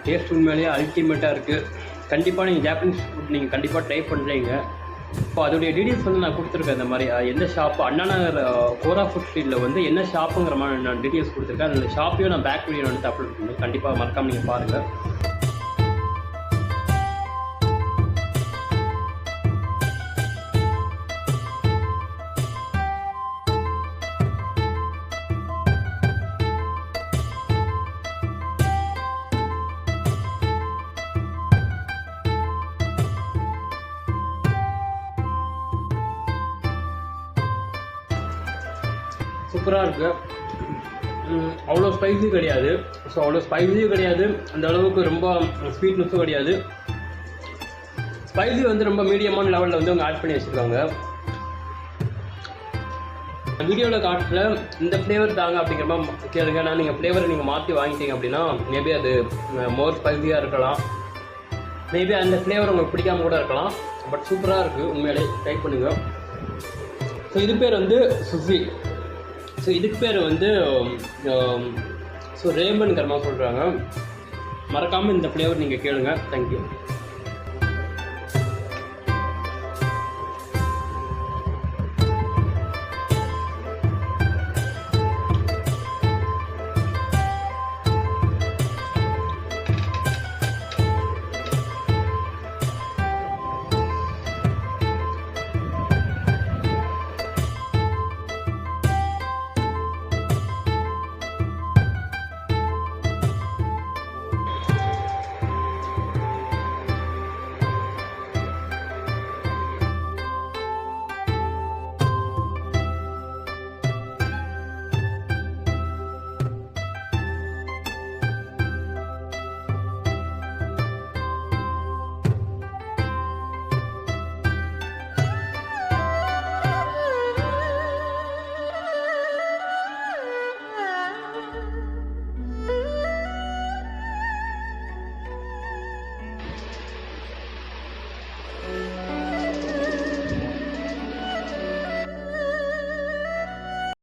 Taste உண்மையிலேயே அல்டிமேட்டாக இருக்குது. கண்டிப்பாக நீங்கள் ஜாப்பனீஸ் ஃபுட் நீங்கள் கண்டிப்பாக ட்ரை பண்ணுறீங்க. இப்போ அதோடைய டீட்டெயில்ஸ் வந்து நான் கொடுத்துருக்கேன். இந்த மாதிரி எந்த ஷாப்பு அண்ணா நகர் கோரா ஃபுட் ஸ்ட்ரீட்டில் வந்து என்ன ஷாப்புங்கிற மாதிரி நான் டீட்டெயில்ஸ் கொடுத்துருக்கேன். அந்த ஷாப்பையும் நான் பேக் வீடியோ வந்து அப்லோட் பண்ணுவேன். கண்டிப்பாக மறக்காமல் நீங்கள் பாருங்கள். சூப்பராக இருக்குது. அவ்வளோ ஸ்பைஸி கிடையாது. ஸோ அவ்வளோ ஸ்பைஸியும் கிடையாது, அந்த அளவுக்கு ரொம்ப ஸ்வீட்னஸும் கிடையாது. ஸ்பைசி வந்து ரொம்ப மீடியமான லெவலில் வந்து அவங்க ஆட் பண்ணி வச்சுருக்காங்க. வீடியோவில் காட்டுல இந்த ஃப்ளேவர் தாங்க அப்படிங்கிற மாதிரி கேளுங்க. நான் நீங்கள் ஃப்ளேவரை நீங்கள் மாற்றி வாங்கிட்டீங்க அப்படின்னா மேபி அது மோர் ஸ்பைஸியாக இருக்கலாம். மேபி அந்த ஃப்ளேவர் உங்களுக்கு பிடிக்காம கூட இருக்கலாம். பட் சூப்பராக இருக்குது, உண்மையிலே ட்ரை பண்ணுங்கள். ஸோ இது பேர் வந்து சுஷி. ஸோ இதுக்கு பேர் வந்து ரேமன்கிற மாதிரி சொல்கிறாங்க. மறக்காமல் இந்த ஃப்ளேவர் நீங்கள் கேளுங்க. தேங்க்யூ.